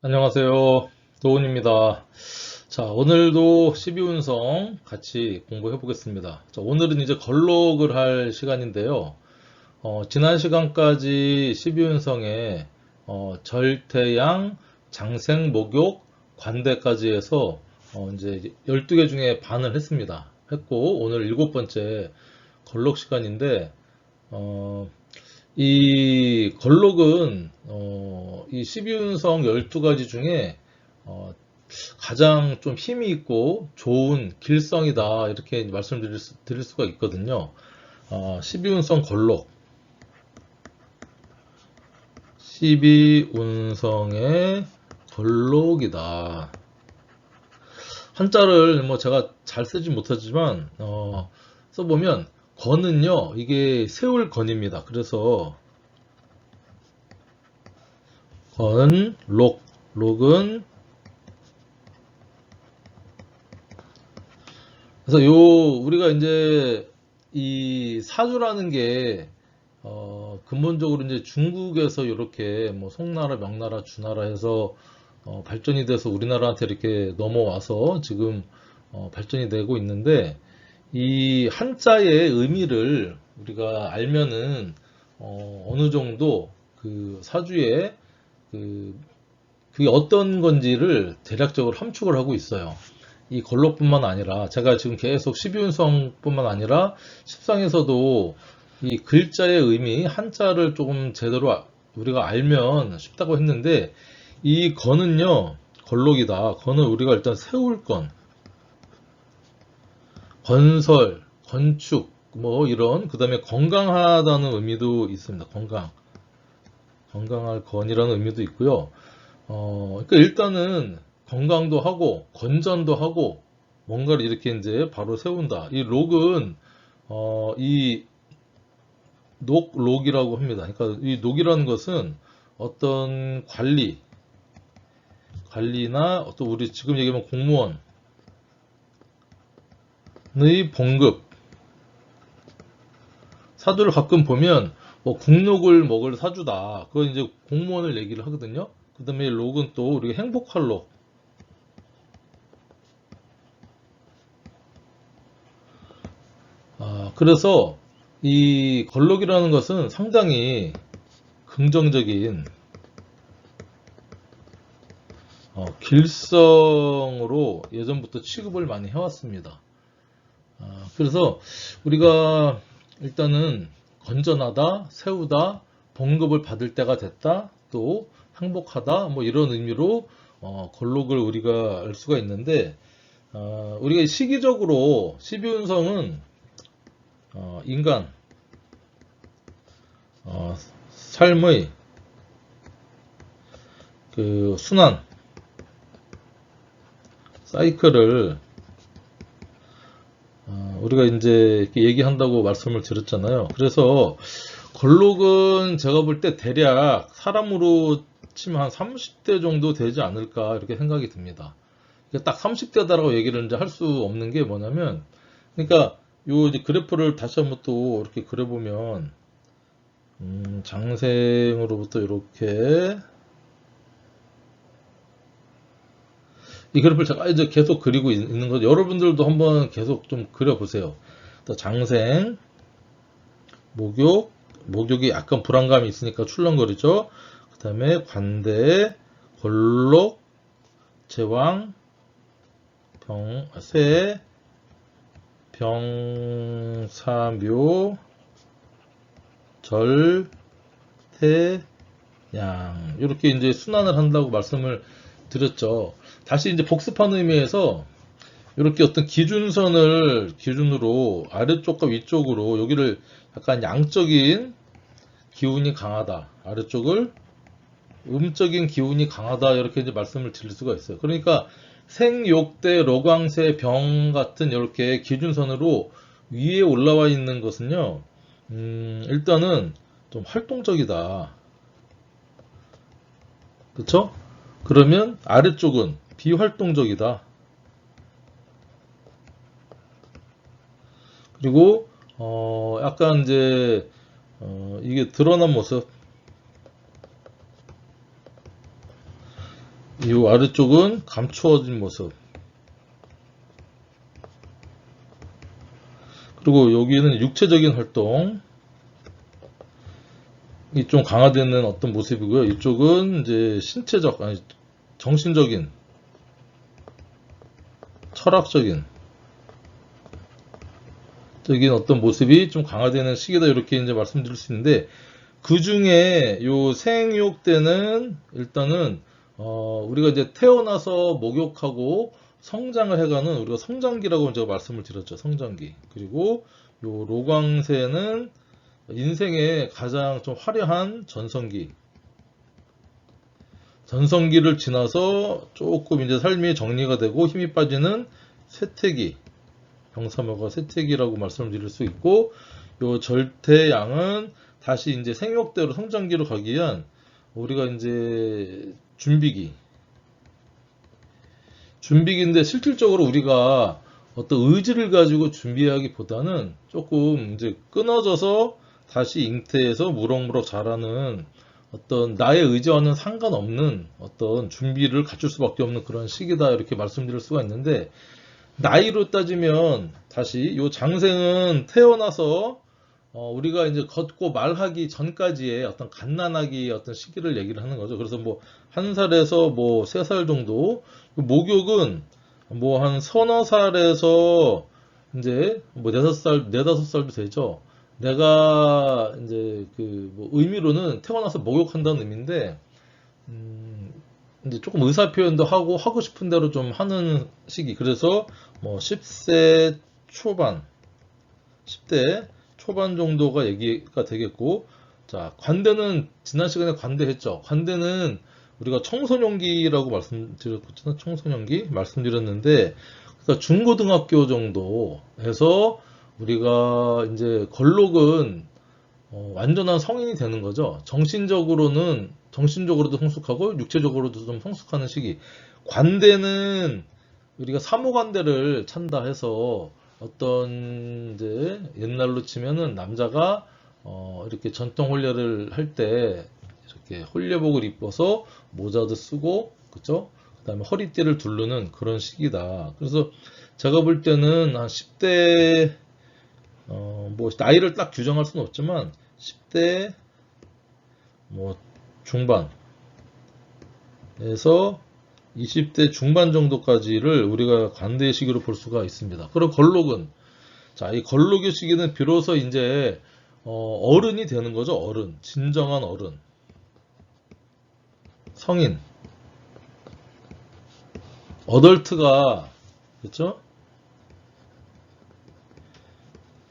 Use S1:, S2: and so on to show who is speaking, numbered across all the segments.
S1: 안녕하세요. 도훈입니다. 자, 오늘도 12운성 같이 공부해 보겠습니다. 자, 오늘은 이제 걸록을 할 시간인데요. 지난 시간까지 12운성에 절태양, 장생, 목욕, 관대까지 해서 이제 12개 중에 반을 했고, 오늘 일곱 번째 걸록 시간인데, 어, 이 걸록은 이 12운성 12가지 중에 어, 가장 좀 힘이 있고 좋은 길성이다 이렇게 드릴 수가 있거든요. 12운성 걸록 12운성의 걸록이다. 한자를 뭐 제가 잘 쓰지 못하지만 써보면 건은요 이게 세울 건입니다. 그래서 건, 록은 그래서 우리가 이제 이 사주라는 게 근본적으로 이제 중국에서 이렇게 뭐 송나라, 명나라, 주나라 해서 발전이 돼서 우리나라한테 이렇게 넘어와서 지금 발전이 되고 있는데 이 한자의 의미를 우리가 알면은 어느 정도 그 사주의 그게 어떤 건지를 대략적으로 함축을 하고 있어요. 이 걸록뿐만 아니라 제가 지금 계속 12운성뿐만 아니라 십상에서도 이 글자의 의미, 한자를 조금 제대로 우리가 알면 쉽다고 했는데 이 건은요, 걸록이다. 건은 우리가 일단 세울 건, 건설, 건축, 뭐 이런 그 다음에 건강하다는 의미도 있습니다. 건강할 건이라는 의미도 있고요. 그러니까 일단은 건강도 하고 건전도 하고 뭔가를 이렇게 이제 바로 세운다. 이 록은 이 록이라고 합니다. 그러니까 이 록이라는 것은 어떤 관리나 어떤 우리 지금 얘기하면 공무원의 봉급 사주를 가끔 보면 뭐 국록을 먹을 사주다. 그건 이제 공무원을 얘기를 하거든요. 그 다음에 록은 또 우리가 행복할 록. 그래서 이 걸록이라는 것은 상당히 긍정적인 길성으로 예전부터 취급을 많이 해왔습니다. 그래서 우리가 일단은 건전하다, 세우다, 봉급을 받을 때가 됐다, 또 행복하다, 뭐 이런 의미로 걸록을 우리가 알 수가 있는데 우리가 시기적으로 12운성은 인간 삶의 그 순환 사이클을 우리가 이제 이렇게 얘기한다고 말씀을 드렸잖아요. 그래서 걸록은 제가 볼 때 대략 사람으로 치면 한 30대 정도 되지 않을까 이렇게 생각이 듭니다. 딱 30대다라고 얘기를 이제 할 수 없는 게 뭐냐면, 그러니까 요 이제 그래프를 다시 한번 또 이렇게 그려보면 장생으로부터 이렇게 이 그래프를 제가 이제 계속 그리고 있는 거 여러분들도 한번 계속 좀 그려보세요. 또 장생, 목욕이 약간 불안감이 있으니까 출렁거리죠. 그 다음에 관대, 걸록, 제왕, 세, 병사묘, 절, 태, 양 이렇게 이제 순환을 한다고 말씀을 드렸죠. 다시 이제 복습한 의미에서 이렇게 어떤 기준선을 기준으로 아래쪽과 위쪽으로 여기를 약간 양적인 기운이 강하다. 아래쪽을 음적인 기운이 강하다. 이렇게 이제 말씀을 드릴 수가 있어요. 그러니까 생욕대, 로광세, 병 같은 이렇게 기준선으로 위에 올라와 있는 것은요, 일단은 좀 활동적이다. 그쵸? 그러면 아래쪽은 비활동적이다. 그리고 약간 이제 이게 드러난 모습 이 아래쪽은 감추어진 모습. 그리고 여기는 육체적인 활동. 이 좀 강화되는 어떤 모습이고요. 이쪽은 이제 신체적, 아니, 정신적인, 철학적인, 어떤 모습이 좀 강화되는 시기다. 이렇게 이제 말씀드릴 수 있는데, 그 중에 요 생육 때는 일단은, 우리가 이제 태어나서 목욕하고 성장을 해가는 우리가 성장기라고 제가 말씀을 드렸죠. 성장기. 그리고 요 로광세는 인생의 가장 좀 화려한 전성기. 전성기를 지나서 조금 이제 삶이 정리가 되고 힘이 빠지는 쇠퇴기. 병사묘가 쇠퇴기라고 말씀을 드릴 수 있고, 요 절퇴양은 다시 이제 생육대로 성장기로 가기 위한 우리가 이제 준비기. 준비기인데 실질적으로 우리가 어떤 의지를 가지고 준비하기보다는 조금 이제 끊어져서 다시 잉태해서 무럭무럭 자라는 어떤 나의 의지와는 상관없는 어떤 준비를 갖출 수밖에 없는 그런 시기다. 이렇게 말씀드릴 수가 있는데, 나이로 따지면 다시 요 장생은 태어나서 우리가 이제 걷고 말하기 전까지의 어떤 갓난아기 어떤 시기를 얘기를 하는 거죠. 그래서 뭐 1살에서 뭐 3살 정도, 목욕은 뭐 한 서너 살에서 이제 뭐 4-5살, 4-5살도 되죠. 내가 이제 그 뭐 의미로는 태어나서 목욕한다는 의미인데, 이제 조금 의사 표현도 하고 싶은 대로 좀 하는 시기. 그래서 뭐 10세 초반, 10대 초반 정도가 얘기가 되겠고, 자, 관대는 지난 시간에 관대했죠. 관대는 우리가 청소년기라고 말씀드렸잖아요. 청소년기 말씀드렸는데, 그러니까 중고등학교 정도에서 우리가 이제 걸록은 완전한 성인이 되는 거죠. 정신적으로도 성숙하고 육체적으로도 좀 성숙하는 시기. 관대는 우리가 사모관대를 찬다 해서 어떤 이제 옛날로 치면은 남자가 이렇게 전통 혼례를 할 때 이렇게 혼례복을 입어서 모자도 쓰고, 그쵸? 그다음에 허리띠를 두르는 그런 시기다. 그래서 제가 볼 때는 한 10대 뭐 나이를 딱 규정할 수는 없지만 10대 뭐 중반에서 20대 중반 정도까지를 우리가 관대의 시기로 볼 수가 있습니다. 그럼 걸록은, 자, 이 걸록의 시기는 비로소 이제 어른이 되는 거죠. 어른, 진정한 어른, 성인, 어덜트가, 그렇죠?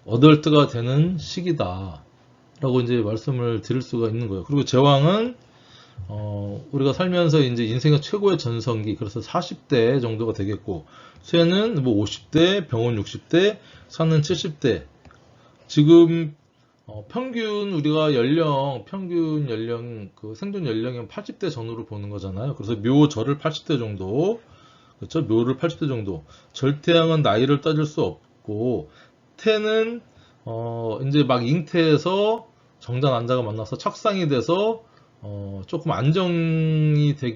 S1: 어덜트가 되는 시기다 라고 이제 말씀을 드릴 수가 있는 거예요. 그리고 제왕은 우리가 살면서 이제 인생의 최고의 전성기, 그래서 40대 정도가 되겠고, 쇠는 뭐 50대, 병원 60대, 산은 70대. 지금 평균 우리가 평균 연령, 그 생존 연령이 80대 전후로 보는 거잖아요. 그래서 묘절을 80대 정도, 그렇죠? 묘를 80대 정도. 절대양은 나이를 따질 수 없고, 태는 이제 막 잉태해서 정자 난자가 만나서 착상이 돼서 조금 안정돼가기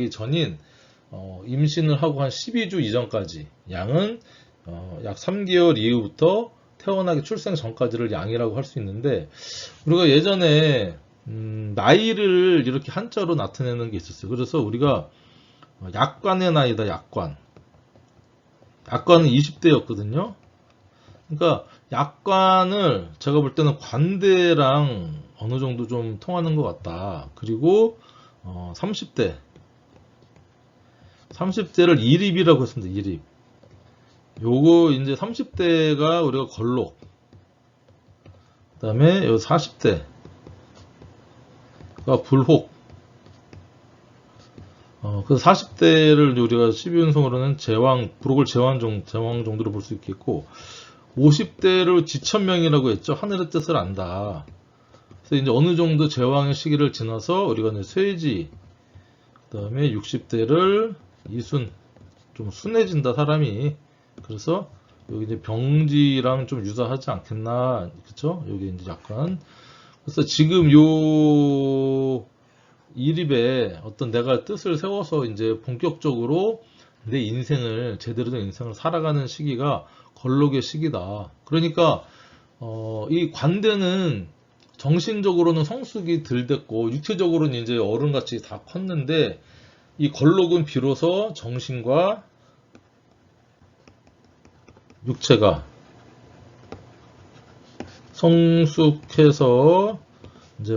S1: 전인 임신을 하고 한 12주 이전까지, 양은 약 3개월 이후부터 태어나기 출생 전까지를 양이라고 할 수 있는데, 우리가 예전에 나이를 이렇게 한자로 나타내는 게 있었어요. 그래서 우리가 약관의 나이다, 약관. 약관은 20대였거든요. 그러니까 약관을 제가 볼 때는 관대랑 어느 정도 좀 통하는 것 같다. 그리고 30대를 이립이라고 했습니다. 이립. 요거 이제 30대가 우리가 걸록. 그다음에 요 40대가 불혹. 그래서 40대를 우리가 12운성으로는 제왕, 불혹을 제왕 정도로 볼 수 있겠고, 50대를 지천명이라고 했죠. 하늘의 뜻을 안다. 그래서 이제 어느 정도 제왕의 시기를 지나서 우리가 이제 쇠지, 그 다음에 60대를 이순, 좀 순해진다, 사람이. 그래서 여기 이제 병지랑 좀 유사하지 않겠나, 그쵸? 여기 이제 약간. 그래서 지금 요 이립에 어떤 내가 뜻을 세워서 이제 본격적으로 내 인생을 제대로 된 인생을 살아가는 시기가 걸록의 시기다. 그러니까 이 관대는 정신적으로는 성숙이 덜 됐고 육체적으로는 이제 어른같이 다 컸는데 이 걸록은 비로소 정신과 육체가 성숙해서 이제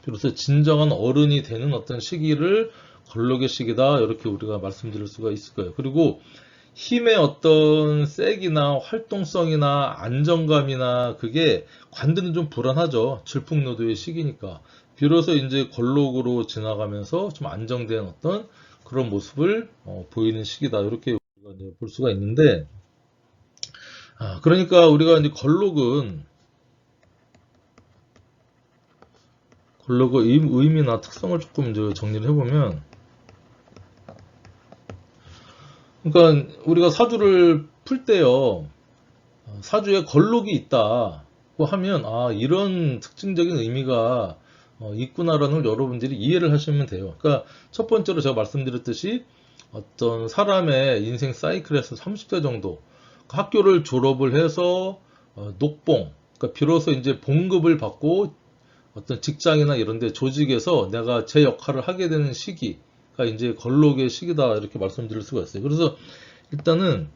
S1: 비로소 진정한 어른이 되는 어떤 시기를 걸록의 시기다. 이렇게 우리가 말씀드릴 수가 있을 거예요. 그리고 힘의 어떤 색이나 활동성이나 안정감이나 그게 관대는 좀 불안하죠. 질풍노도의 시기니까. 비로소 이제 걸록으로 지나가면서 좀 안정된 어떤 그런 모습을 보이는 시기다. 이렇게 우리가 이제 볼 수가 있는데, 그러니까 우리가 이제 걸록의 의미나 특성을 조금 이제 정리를 해보면, 그러니까 우리가 사주를 풀 때요, 사주에 걸록이 있다고 하면 이런 특징적인 의미가 있구나라는 걸 여러분들이 이해를 하시면 돼요. 그러니까 첫 번째로 제가 말씀드렸듯이 어떤 사람의 인생 사이클에서 30대 정도 학교를 졸업을 해서 녹봉, 그러니까 비로소 이제 봉급을 받고 어떤 직장이나 이런 데 조직에서 내가 제 역할을 하게 되는 시기가 이제 걸록의 시기다 이렇게 말씀드릴 수가 있어요. 그래서 일단은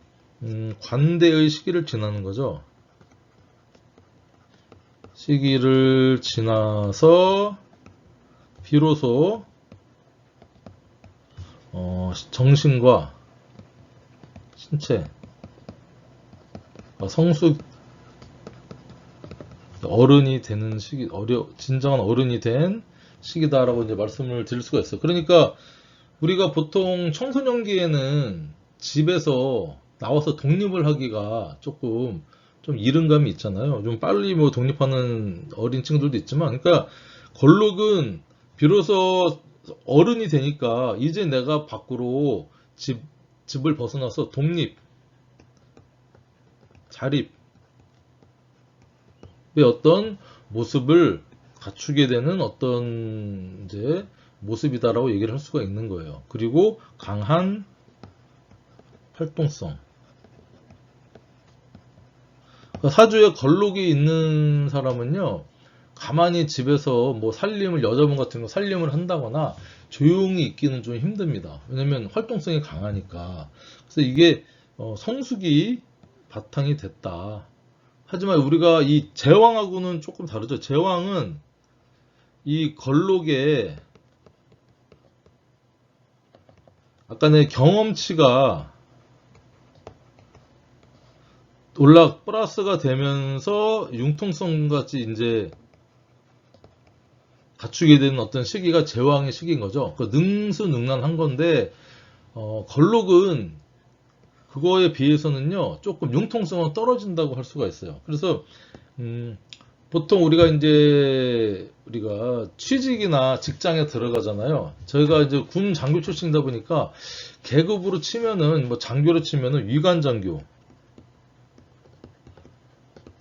S1: 관대의 시기를 지나는 거죠. 시기를 지나서 비로소 정신과 신체 성숙 어른이 되는 시기, 진정한 어른이 된 시기다라고 이제 말씀을 드릴 수가 있어요. 그러니까 우리가 보통 청소년기에는 집에서 나와서 독립을 하기가 조금 좀 이른 감이 있잖아요. 좀 빨리 뭐 독립하는 어린 친구들도 있지만, 그러니까 걸록은 비로소 어른이 되니까 이제 내가 밖으로 집을 벗어나서 독립, 자립의 어떤 모습을 갖추게 되는 어떤 이제 모습이다라고 얘기를 할 수가 있는 거예요. 그리고 강한 활동성. 사주에 걸록이 있는 사람은요, 가만히 집에서 뭐 여자분 같은 거 살림을 한다거나 조용히 있기는 좀 힘듭니다. 왜냐면 활동성이 강하니까. 그래서 이게 성숙이 바탕이 됐다. 하지만 우리가 이 제왕하고는 조금 다르죠. 제왕은 이 걸록의 약간의 경험치가 플러스가 되면서 융통성 같이 이제 갖추게 되는 어떤 시기가 제왕의 시기인 거죠. 능수능란한 건데, 걸록은 그거에 비해서는요, 조금 융통성은 떨어진다고 할 수가 있어요. 그래서, 보통 우리가 취직이나 직장에 들어가잖아요. 저희가 이제 군 장교 출신이다 보니까, 계급으로 치면은, 장교로 치면은 위관장교,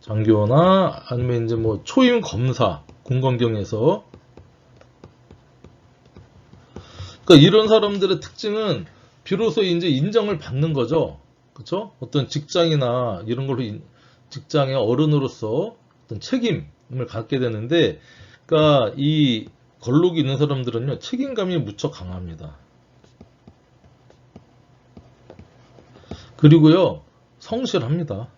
S1: 장교나 아니면 이제 초임 검사, 군검경에서. 그러니까 이런 사람들의 특징은 비로소 이제 인정을 받는 거죠. 그렇죠? 어떤 직장이나 이런 걸로 직장의 어른으로서 어떤 책임을 갖게 되는데, 그러니까 이 걸록이 있는 사람들은요, 책임감이 무척 강합니다. 그리고요, 성실합니다.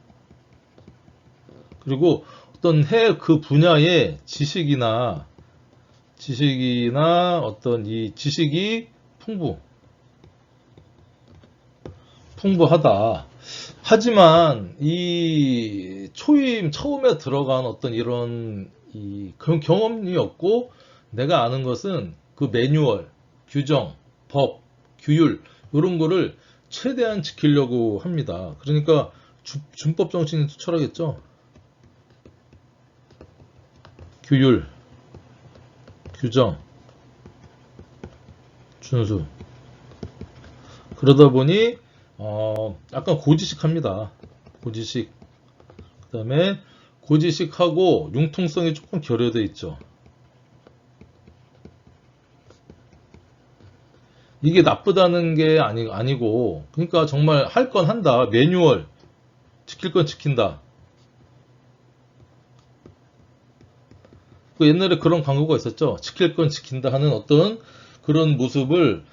S1: 그리고 어떤 그 분야의 지식이나 어떤 이 지식이 풍부하다. 하지만 이 처음에 들어간 어떤 이런 경험이 없고 내가 아는 것은 그 매뉴얼, 규정, 법, 규율 이런 거를 최대한 지키려고 합니다. 그러니까 준법 정신이 투철하겠죠. 규율, 규정, 준수. 그러다 보니 약간 고지식합니다. 고지식. 그 다음에 고지식하고 융통성이 조금 결여되어 있죠. 이게 나쁘다는 게 아니고, 그러니까 정말 할 건 한다. 매뉴얼. 지킬 건 지킨다. 그 옛날에 그런 광고가 있었죠. 지킬 건 지킨다 하는 어떤 그런 모습을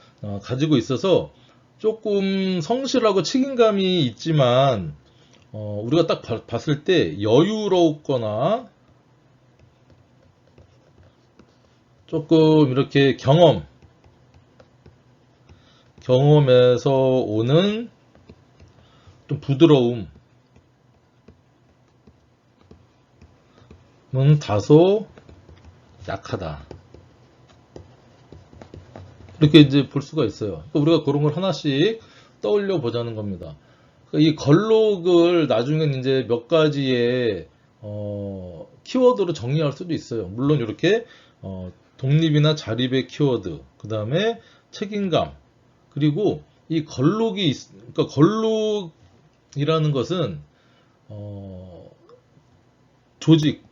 S1: 가지고 있어서 조금 성실하고 책임감이 있지만, 우리가 딱 봤을 때 여유롭거나 조금 이렇게 경험에서 오는 좀 부드러움은 다소 약하다. 이렇게 이제 볼 수가 있어요. 그러니까 우리가 그런 걸 하나씩 떠올려 보자는 겁니다. 그러니까 이 걸록을 나중엔 이제 몇 가지의 키워드로 정의할 수도 있어요. 물론 이렇게 독립이나 자립의 키워드, 그 다음에 책임감, 그리고 이 그러니까 걸록이라는 것은 조직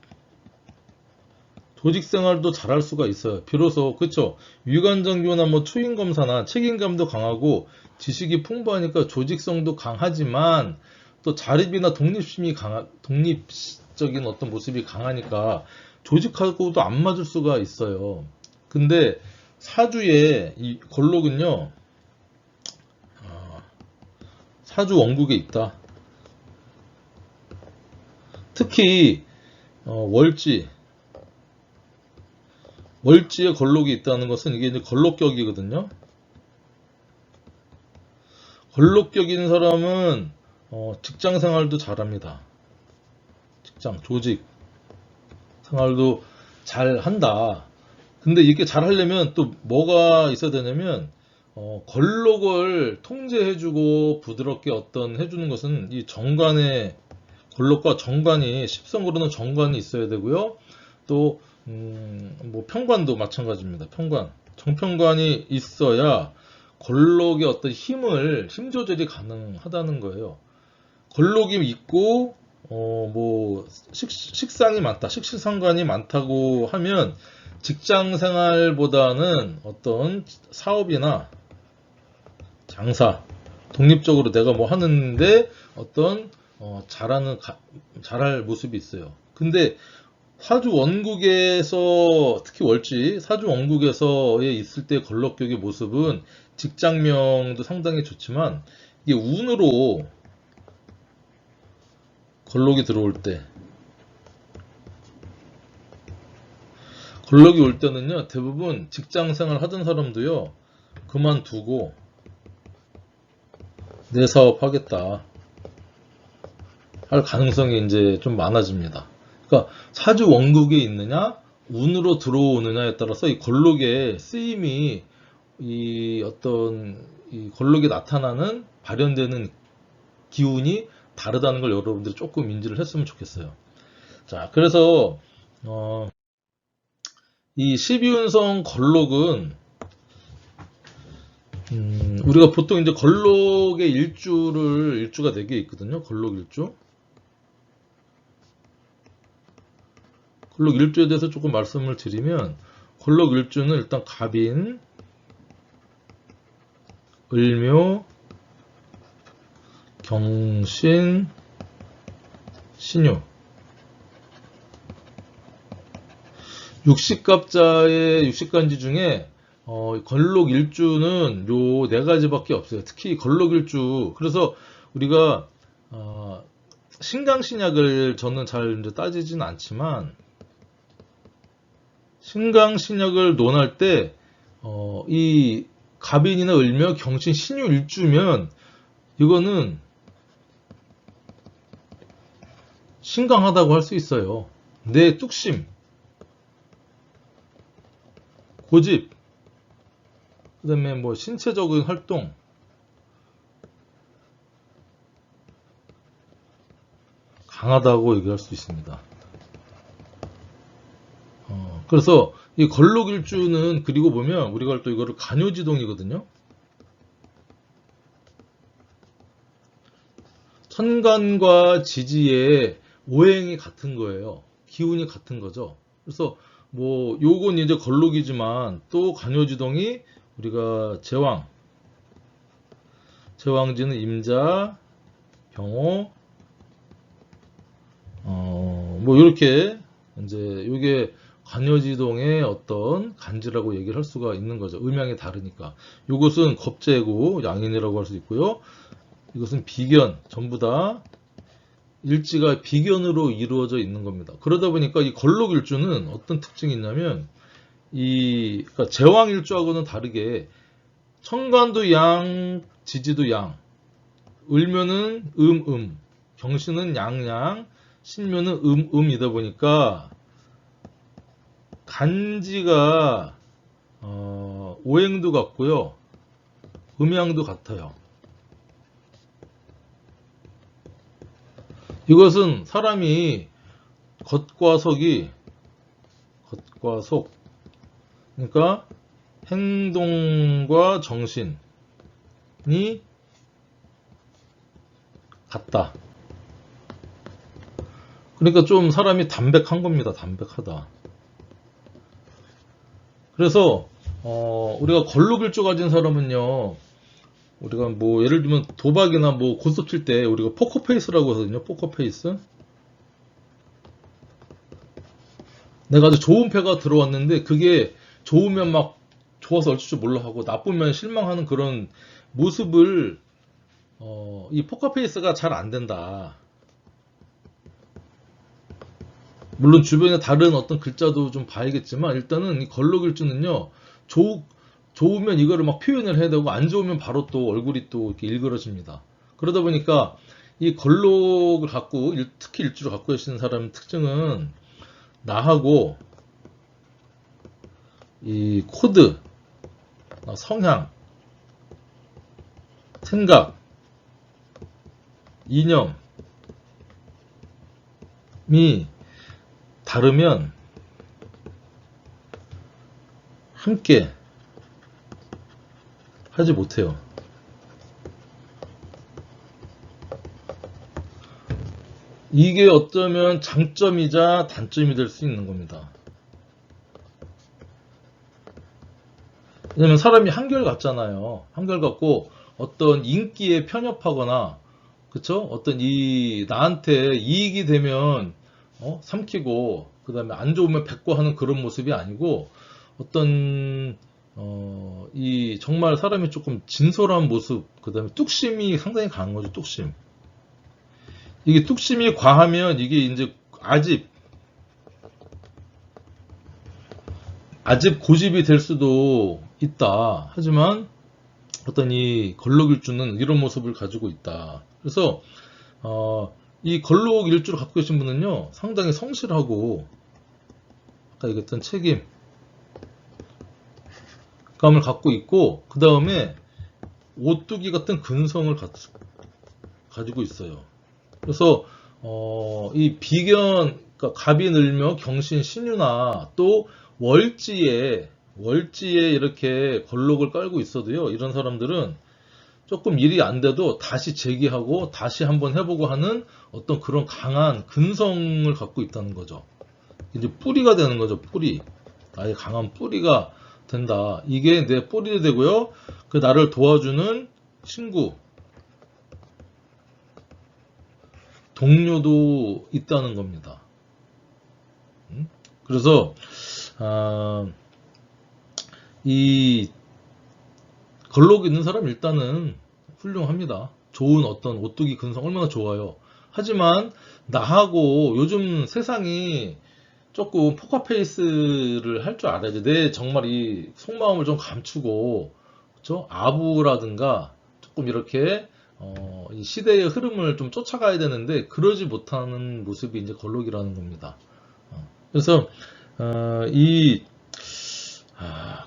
S1: 생활도 잘할 수가 있어요. 비로소 그쵸? 위관장교나 뭐 초임 검사나 책임감도 강하고 지식이 풍부하니까 조직성도 강하지만 또 자립이나 독립적인 어떤 모습이 강하니까 조직하고도 안 맞을 수가 있어요. 근데 사주의 이 걸록은요, 사주 원국에 있다. 특히 월지에 걸록이 있다는 것은 이게 이제 걸록격이거든요. 걸록격인 사람은 직장 생활도 잘합니다. 조직 생활도 잘 한다. 근데 이렇게 잘 하려면 또 뭐가 있어야 되냐면 걸록을 통제해주고 부드럽게 해주는 것은 이 정관의 걸록과 정관이 십성으로는 정관이 있어야 되고요. 또 뭐 편관도 마찬가지입니다. 정편관이 있어야 걸록의 어떤 힘 조절이 가능하다는 거예요. 걸록이 있고 뭐 식상이 많다, 식시상관이 많다고 하면 직장 생활보다는 어떤 사업이나 장사, 독립적으로 내가 뭐 하는데 어떤 잘할 모습이 있어요. 근데 사주 원국에서 특히 월지 사주 원국에서에 있을 때 걸럭격의 모습은 직장명도 상당히 좋지만 이게 운으로 걸럭이 들어올 때 걸럭이 올 때는요 대부분 직장생활 하던 사람도요 그만두고 내 사업 하겠다 할 가능성이 이제 좀 많아집니다. 그러니까 사주 원국에 있느냐 운으로 들어오느냐에 따라서 이 걸록의 쓰임이 이 걸록에 나타나는 발현되는 기운이 다르다는 걸 여러분들이 조금 인지를 했으면 좋겠어요. 자, 그래서 이 12운성 걸록은 우리가 보통 이제 걸록의 일주가 4개 있거든요. 걸록 일주. 걸록 일주에 대해서 조금 말씀을 드리면 걸록 일주는 일단 갑인, 을묘, 경신, 신유. 육식갑자의 육식간지 중에 걸록 일주는 요 4가지밖에 없어요. 특히 걸록 일주. 그래서 우리가 신강신약을 저는 잘 이제 따지진 않지만 신강신약을 논할 때 이 갑인이나 을묘, 경신, 신유 일주면 이거는 신강하다고 할 수 있어요. 내 뚝심, 고집, 그 다음에 뭐 신체적인 활동, 강하다고 얘기할 수 있습니다. 그래서 이 걸록일주는 그리고 보면 우리가 또 이거를 간요지동이거든요. 천간과 지지의 오행이 같은 거예요. 기운이 같은 거죠. 그래서 뭐 요건 이제 걸록이지만 또 간요지동이 우리가 제왕지는 임자, 병호, 뭐 이렇게 이제 요게 관여지동의 어떤 간지라고 얘기를 할 수가 있는 거죠. 음양이 다르니까. 요것은 겁재고 양인이라고 할 수 있고요. 이것은 비견, 전부 다 일지가 비견으로 이루어져 있는 겁니다. 그러다 보니까 이 걸록일주는 어떤 특징이 있냐면 그러니까 제왕일주하고는 다르게 천간도 양, 지지도 양, 을묘는 경신은 양양, 신묘는 음이다 보니까 간지가 오행도 같고요, 음양도 같아요. 이것은 사람이 겉과 속, 그러니까 행동과 정신이 같다. 그러니까 좀 사람이 담백한 겁니다. 담백하다. 그래서 우리가 걸록일주 가진 사람은요, 우리가 뭐 예를 들면 도박이나 뭐 고스톱 칠 때 우리가 포커페이스라고 하거든요. 포커페이스. 내가 아주 좋은 패가 들어왔는데 그게 좋으면 막 좋아서 어쩔 줄 몰라 하고 나쁘면 실망하는 그런 모습을 이 포커페이스가 잘 안 된다. 물론 주변에 다른 어떤 글자도 좀 봐야겠지만 일단은 이 걸록일주는요, 좋으면 이거를 막 표현을 해야 되고 안 좋으면 바로 또 얼굴이 또 이렇게 일그러집니다. 그러다 보니까 이 걸록을 갖고 특히 일주를 갖고 계시는 사람의 특징은 나하고 이 코드, 성향, 생각, 이념이 다르면 함께 하지 못해요. 이게 어쩌면 장점이자 단점이 될 수 있는 겁니다. 왜냐면 사람이 한결같잖아요. 한결같고 어떤 인기에 편협하거나, 그쵸? 어떤 나한테 이익이 되면 삼키고 그 다음에 안 좋으면 백고하는 그런 모습이 아니고 어떤 정말 사람이 조금 진솔한 모습, 그 다음에 뚝심이 상당히 강한 거죠. 뚝심. 이게 뚝심이 과하면 이게 이제 아집 고집이 될 수도 있다. 하지만 어떤 이 걸록일주는 이런 모습을 가지고 있다. 그래서 이 걸록일주를 갖고 계신 분은요, 상당히 성실하고 아까 얘기했던 책임감을 갖고 있고, 그 다음에 오뚜기 같은 근성을 가지고 있어요. 그래서 이 비견, 그러니까 갑이 늘며 경신 신유나 또 월지에 이렇게 걸록을 깔고 있어도요, 이런 사람들은 조금 일이 안 돼도 다시 재기하고 다시 한번 해보고 하는 어떤 그런 강한 근성을 갖고 있다는 거죠. 이제 뿌리가 되는 거죠. 뿌리. 아예 강한 뿌리가 된다. 이게 내 뿌리도 되고요, 그 나를 도와주는 친구, 동료도 있다는 겁니다. 그래서 이 걸록 있는 사람 일단은 훌륭합니다. 좋은 어떤 오뚜기 근성 얼마나 좋아요. 하지만 나하고 요즘 세상이 조금 포커페이스를 할 줄 알아야지. 내 정말 이 속마음을 좀 감추고, 그쵸? 아부라든가 조금 이렇게 이 시대의 흐름을 좀 쫓아가야 되는데 그러지 못하는 모습이 이제 걸록이라는 겁니다. 그래서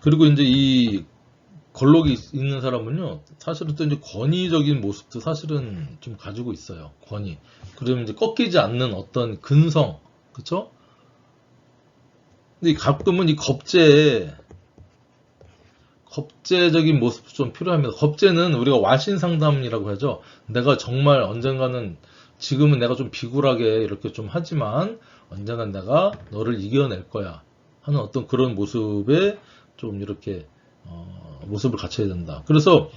S1: 그리고 이제 이 걸록이 있는 사람은요, 사실은 또 이제 권위적인 모습도 사실은 좀 가지고 있어요. 권위. 그러면 이제 꺾이지 않는 어떤 근성, 그쵸? 근데 가끔은 이 겁재적인 모습도 좀 필요합니다. 겁재는 우리가 와신 상담이라고 하죠. 내가 정말 언젠가는, 지금은 내가 좀 비굴하게 이렇게 좀 하지만 언젠간 내가 너를 이겨낼 거야 하는 어떤 그런 모습에 좀 이렇게 모습을 갖춰야 된다. 그래서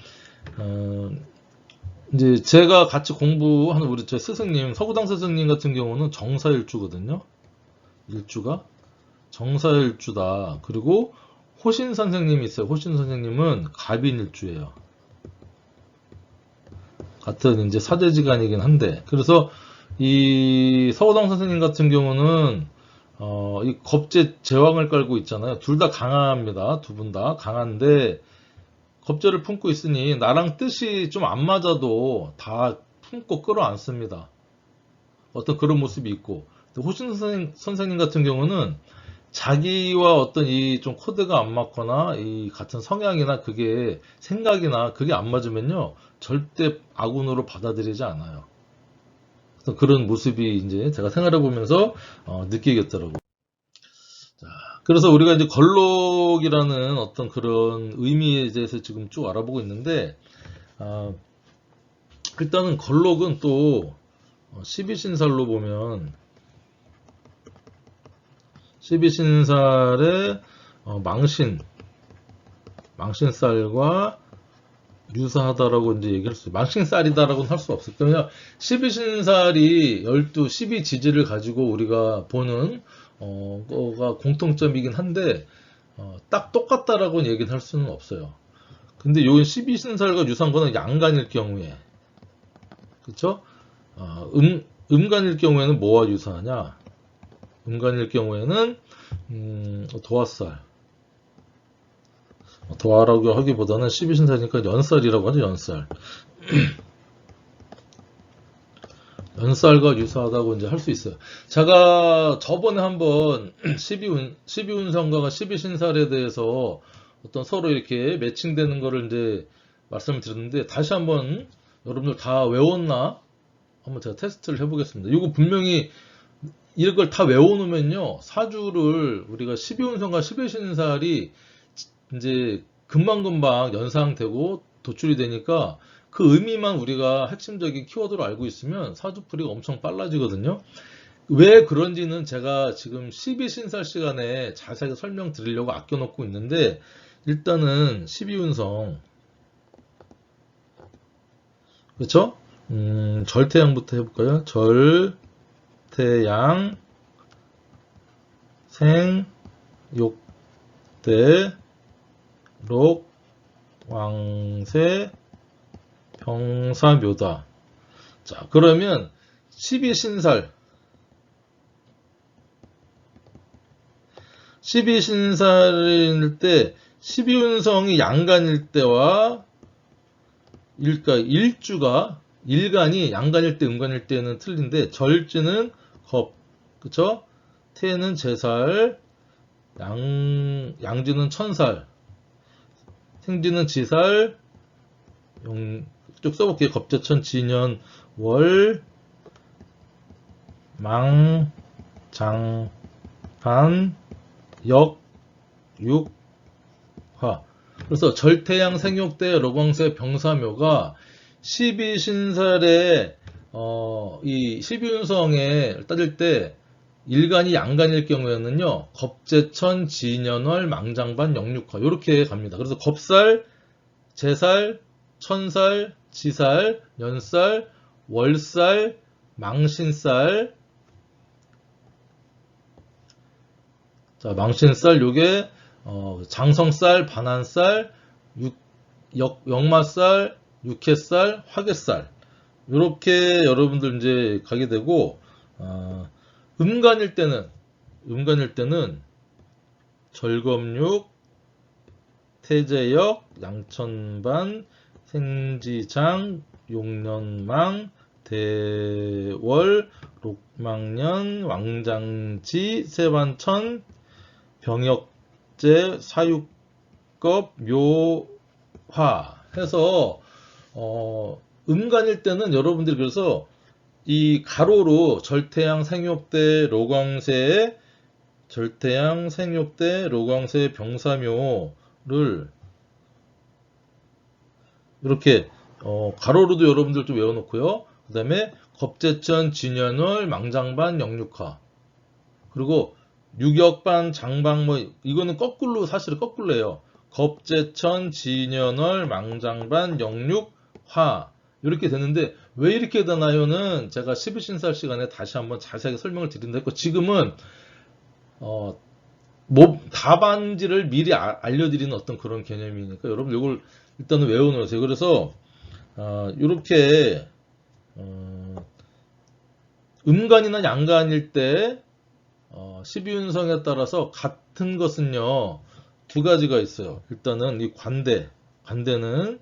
S1: 이제 제가 같이 공부하는 우리 제 스승님, 서구당 스승님 같은 경우는 정사일주거든요. 일주가 정사일주다. 그리고 호신 선생님이 있어요. 호신 선생님은 갑인일주예요. 같은 이제 사제지간이긴 한데, 그래서 이 서구당 선생님 같은 경우는 이 겁재 제왕을 깔고 있잖아요. 둘 다 강합니다. 두 분 다 강한데 겁재를 품고 있으니 나랑 뜻이 좀 안 맞아도 다 품고 끌어안습니다. 어떤 그런 모습이 있고, 호신 선생님 같은 경우는 자기와 어떤 이 좀 코드가 안 맞거나 이 같은 성향이나 그게 생각이나 그게 안 맞으면요 절대 아군으로 받아들이지 않아요. 그런 모습이 이제 제가 생활해 보면서 느끼겠더라고요. 자, 그래서 우리가 이제 걸록이라는 어떤 그런 의미에 대해서 지금 쭉 알아보고 있는데, 일단은 걸록은 또 12신살로 보면 12신살의 망신살과 유사하다라고 이제 얘기할 수, 망신살이다라고는 할 수 없을 거예요. 그냥 12신살이 12지지를 가지고 우리가 보는 거가 공통점이긴 한데 딱 똑같다라고는 얘기는 할 수는 없어요. 근데 요 12신살과 유사한 거는 양간일 경우에, 그쵸? 음간일 경우에는 뭐와 유사하냐? 음간일 경우에는 도화살, 도화라고 하기보다는 12신살이니까 연살이라고 하죠. 연살. 연살과 유사하다고 이제 할 수 있어요. 제가 저번에 한번 12운성과 12신살에 대해서 어떤 서로 이렇게 매칭되는 거를 이제 말씀을 드렸는데, 다시 한번 여러분들 다 외웠나? 한번 제가 테스트를 해보겠습니다. 이거 분명히 이걸 다 외워놓으면요, 사주를 우리가 12운성과 12신살이 이제 금방금방 연상되고 도출이 되니까 그 의미만 우리가 핵심적인 키워드로 알고 있으면 사주풀이가 엄청 빨라지거든요. 왜 그런지는 제가 지금 12신살 시간에 자세하게 설명드리려고 아껴놓고 있는데, 일단은 12운성, 그렇죠? 절태양부터 해볼까요? 절태양, 생, 욕대, 록, 왕세, 병사묘다. 자, 그러면 12신살, 12신살일 때 12운성이 양간일 때와 일주가 일간이 양간일 때 음간일 때는 틀린데, 절지는 겁, 그쵸? 태는 제살, 양지는 천살, 생지는 지살, 쭉 써볼게요. 겁재천, 진연, 월, 망, 장, 반, 역, 육, 화. 그래서 절태양, 생욕대, 록왕세, 병사묘가 12신살에 이 12운성에 따질 때 일간이 양간일 경우에는요, 겁재천, 진연월, 망장반, 역육화 이렇게 갑니다. 그래서 겁살, 제살, 천살, 지살, 연살, 월살, 망신살. 자, 망신살 요게 장성살, 반한살, 역마살, 육해살, 화개살 이렇게 여러분들 이제 가게 되고, 음간일 때는 절검육, 태제역, 양천반, 생지장, 용년망, 대월, 록망년, 왕장지, 세반천, 병역제, 사육겁, 묘화 해서 음간일 때는 여러분들이 그래서 이 가로로 절태양, 생욕대, 록왕세, 절태양, 생욕대, 록왕세, 병사묘를 이렇게 가로로도 여러분들 좀 외워놓고요. 그 다음에 겁재천, 진연월, 망장반, 역육화, 그리고 유격반, 장방, 뭐 이거는 거꾸로, 사실은 거꾸로예요. 겁제천, 진연월, 망장반, 영육화 이렇게 되는데 왜 이렇게 되나요는 제가 12신살 시간에 다시 한번 자세하게 설명을 드린다 했고 지금은 답안지를 미리 알려드리는 어떤 그런 개념이니까 여러분 이걸 일단은 외워놓으세요. 그래서 이렇게 음간이나 양간일 때 12운성에 따라서 같은 것은요 두 가지가 있어요. 일단은 이 관대는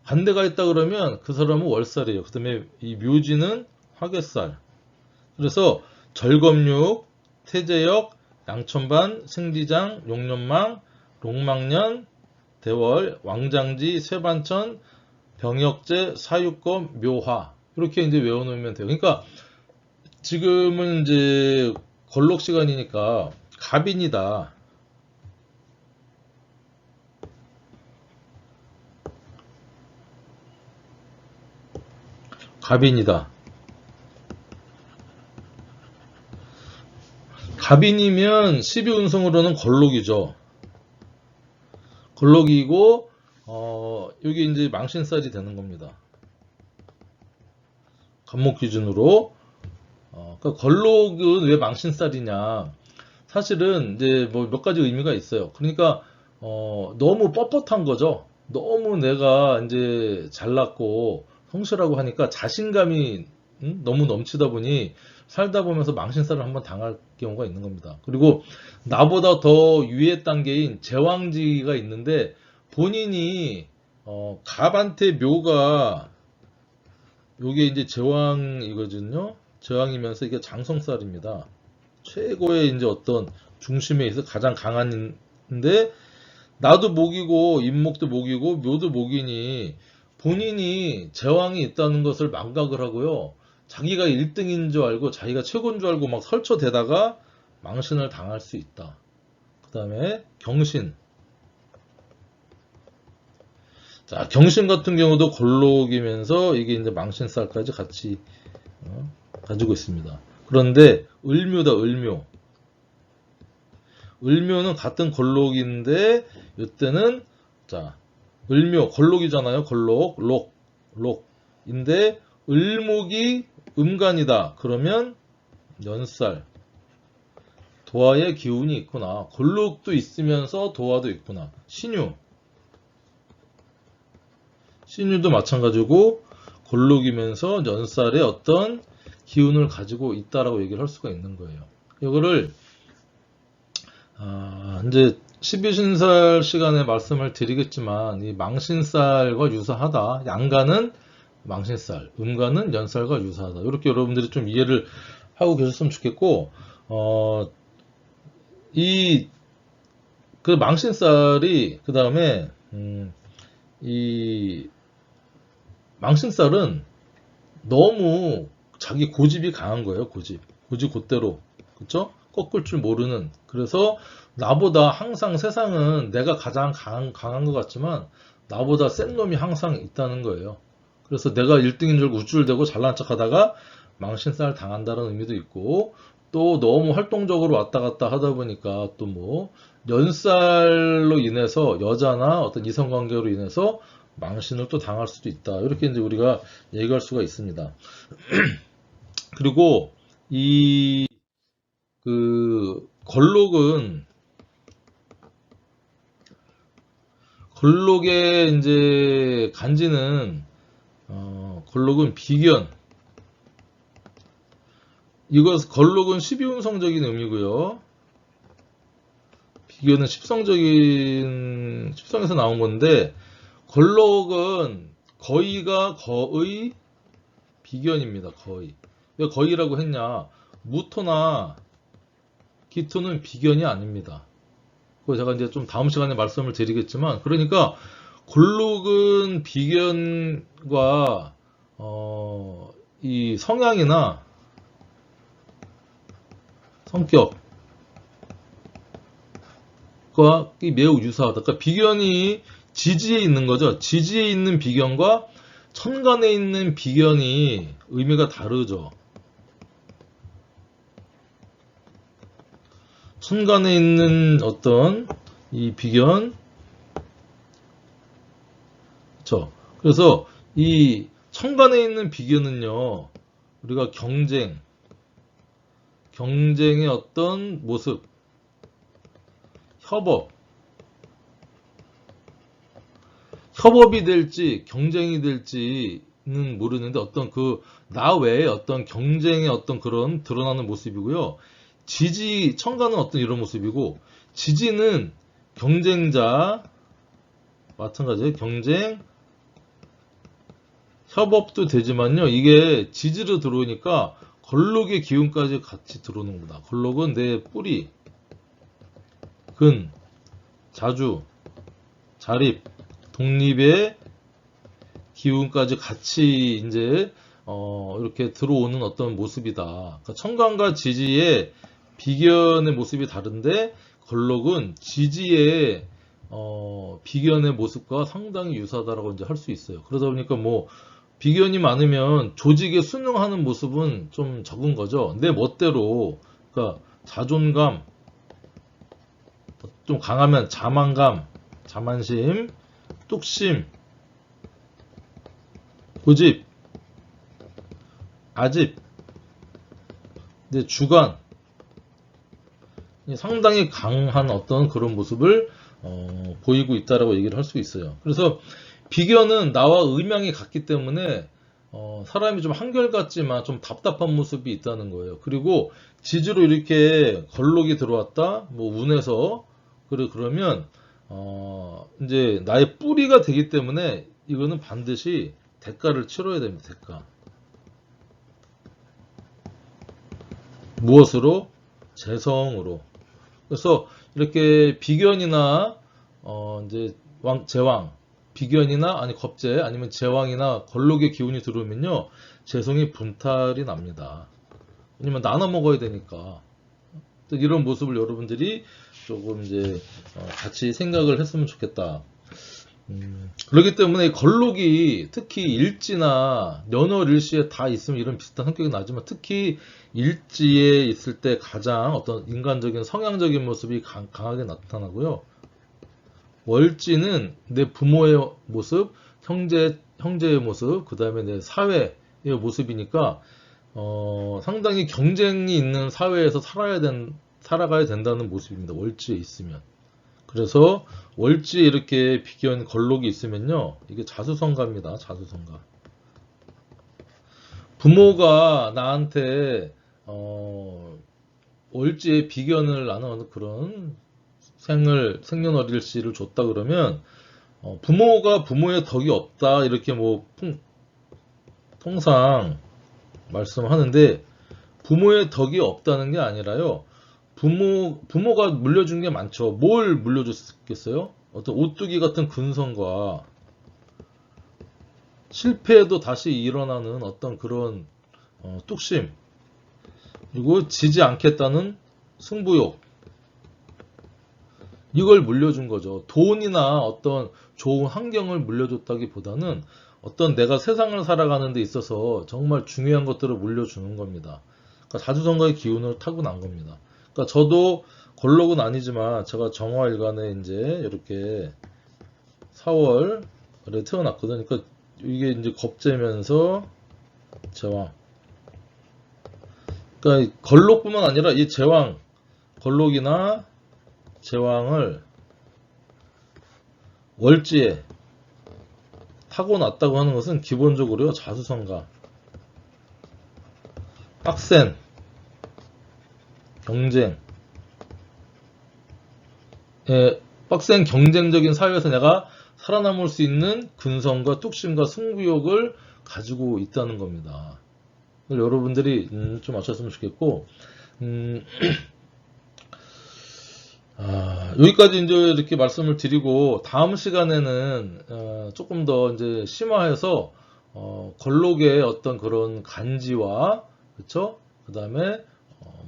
S1: 관대가 있다 그러면 그 사람은 월살이에요. 그 다음에 이 묘지는 화개살. 그래서 절검육, 태제역, 양천반, 생지장, 용련망, 롱망년, 대월, 왕장지, 쇠반천, 병역제, 사육검, 묘화 이렇게 이제 외워놓으면 돼요. 그러니까 지금은 이제 걸록 시간이니까 갑인이다. 갑인이다. 갑인이면 12운성으로는 걸록이죠. 걸록이고 여기 이제 망신살이 되는 겁니다. 간목 기준으로 그러니까 걸록은 왜 망신살이냐? 사실은 이제 뭐 몇 가지 의미가 있어요. 그러니까 너무 뻣뻣한 거죠. 너무 내가 이제 잘났고 성실하고 하니까 자신감이 너무 넘치다 보니 살다 보면서 망신살을 한번 당할 경우가 있는 겁니다. 그리고 나보다 더 위에 단계인 제왕지가 있는데 본인이 갑한테 묘가 요게 이제 제왕이거든요. 제왕이면서 이게 장성살입니다. 최고의 이제 어떤 중심에 있어 가장 강한인데 나도 목이고 인목도 목이고 묘도 목이니 본인이 제왕이 있다는 것을 망각을 하고요. 자기가 1등인 줄 알고 자기가 최고인 줄 알고 막 설쳐대다가 망신을 당할 수 있다. 그 다음에 경신. 자, 경신 같은 경우도 걸록이면서 이게 이제 망신살까지 같이 가지고 있습니다. 그런데 을묘다, 을묘. 을묘는 같은 걸록인데 이때는 자, 을묘 걸록이잖아요. 걸록, 록인데 을목이 음간이다. 그러면 연살. 도화의 기운이 있구나. 걸록도 있으면서 도화도 있구나. 신유. 신유도 마찬가지고 걸록이면서 연살의 어떤 기운을 가지고 있다라고 얘기를 할 수가 있는 거예요. 이거를 이제 12신살 시간에 말씀을 드리겠지만 이 망신살과 유사하다. 양간은 망신살, 음간은 연살과 유사하다. 이렇게 여러분들이 좀 이해를 하고 계셨으면 좋겠고 그 망신살이 그 다음에 이 망신살은 너무 자기 고집이 강한 거예요. 고집 곧대로. 그쵸? 꺾을 줄 모르는. 그래서 나보다 항상 세상은 내가 가장 강한 것 같지만 나보다 센 놈이 항상 있다는 거예요. 그래서 내가 1등인 줄 알고 우쭐대고 잘난 척 하다가 망신살 당한다는 의미도 있고 또 너무 활동적으로 왔다 갔다 하다 보니까 또 뭐 연살로 인해서 여자나 어떤 이성관계로 인해서 망신을 또 당할 수도 있다. 이렇게 이제 우리가 얘기할 수가 있습니다. 그리고 걸록의 이제 간지는 걸록은 비견. 걸록은 12운성적인 의미고요. 비견은 십성에서 나온 건데 걸록은 거의가 거의 비견입니다. 거의. 왜 거의라고 했냐? 무토나 기토는 비견이 아닙니다. 그거 제가 이제 좀 다음 시간에 말씀을 드리겠지만, 그러니까 걸록은 비견과 이 성향이나 성격과 매우 유사하다. 그러니까 비견이 지지에 있는 거죠. 지지에 있는 비견과 천간에 있는 비견이 의미가 다르죠. 천간에 있는 어떤 이 비견, 그렇죠? 그래서 이 천간에 있는 비견은요, 우리가 경쟁의 어떤 모습, 협업이 될지 경쟁이 될지는 모르는데 어떤 나 외에 어떤 경쟁의 어떤 그런 드러나는 모습이고요. 천간은 어떤 이런 모습이고, 지지는 경쟁자, 마찬가지예요. 경쟁, 협업도 되지만요. 이게 지지로 들어오니까 걸록의 기운까지 같이 들어오는구나. 걸록은 내 뿌리, 근, 자주, 자립, 독립의 기운까지 같이 이제 이렇게 들어오는 어떤 모습이다. 그러니까 천간과 지지의 비견의 모습이 다른데 걸록은 지지의 비견의 모습과 상당히 유사하다라고 이제 할 수 있어요. 그러다 보니까 뭐 비견이 많으면 조직에 순응하는 모습은 좀 적은 거죠. 내 멋대로, 그러니까 자존감, 좀 강하면 자만감, 자만심, 뚝심, 고집, 아집, 주관, 상당히 강한 어떤 그런 모습을 보이고 있다라고 얘기를 할 수 있어요. 그래서 비견은 나와 음양이 같기 때문에 사람이 좀 한결같지만 좀 답답한 모습이 있다는 거예요. 그리고 지지로 이렇게 걸록이 들어왔다, 뭐 운에서 그러면 이제 나의 뿌리가 되기 때문에 이거는 반드시 대가를 치러야 됩니다. 대가. 무엇으로? 재성으로. 그래서 이렇게 비견이나 이제 제왕, 비견이나 아니 겁재 아니면 제왕이나 걸록의 기운이 들어오면요, 재성이 분탈이 납니다. 왜냐면 나눠 먹어야 되니까. 이런 모습을 여러분들이 조금 이제 같이 생각을 했으면 좋겠다. 그렇기 때문에 걸록이 특히 일지나 연월일시에 다 있으면 이런 비슷한 성격이 나지만 특히 일지에 있을 때 가장 어떤 인간적인 성향적인 모습이 강하게 나타나고요. 월지는 내 부모의 모습, 형제의 모습, 그 다음에 내 사회의 모습이니까 상당히 경쟁이 있는 사회에서 살아가야 된다는 모습입니다. 월지에 있으면. 그래서 월지에 이렇게 비견 걸록이 있으면요, 이게 자수성가입니다. 자수성가. 부모가 나한테 월지에 비견을 나누는 그런 생년월일시를 줬다 그러면 부모가 부모의 덕이 없다 이렇게 뭐 통상 말씀하는데, 부모의 덕이 없다는 게 아니라요, 부모가 물려준 게 많죠. 뭘 물려줬겠어요? 어떤 오뚜기 같은 근성과 실패해도 다시 일어나는 어떤 그런 뚝심, 그리고 지지 않겠다는 승부욕, 이걸 물려준 거죠. 돈이나 어떤 좋은 환경을 물려줬다기보다는 어떤 내가 세상을 살아가는 데 있어서 정말 중요한 것들을 물려주는 겁니다. 그러니까 자주성가의 기운을 타고난 겁니다. 그러니까 저도 걸록은 아니지만 제가 정화일간에 이제 이렇게 4월에 태어났거든요. 그러니까 이게 이제 겁재면서 제왕. 그러니까 걸록뿐만 아니라 이 제왕, 걸록이나 제왕을 월지에 타고났다고 하는 것은 기본적으로 자수성가, 빡센 경쟁, 빡센 경쟁적인 사회에서 내가 살아남을 수 있는 근성과 뚝심과 승부욕을 가지고 있다는 겁니다. 여러분들이 좀 아셨으면 좋겠고, 여기까지 이제 이렇게 말씀을 드리고, 다음 시간에는 조금 더 이제 심화해서 걸록의 어떤 그런 간지와, 그쵸? 그 다음에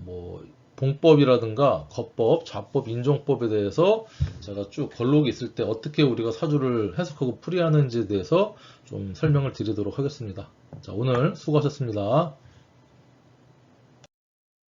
S1: 뭐 봉법이라든가 거법, 좌법, 인종법에 대해서 제가 쭉 걸록이 있을 때 어떻게 우리가 사주를 해석하고 풀이하는지에 대해서 좀 설명을 드리도록 하겠습니다. 자, 오늘 수고하셨습니다.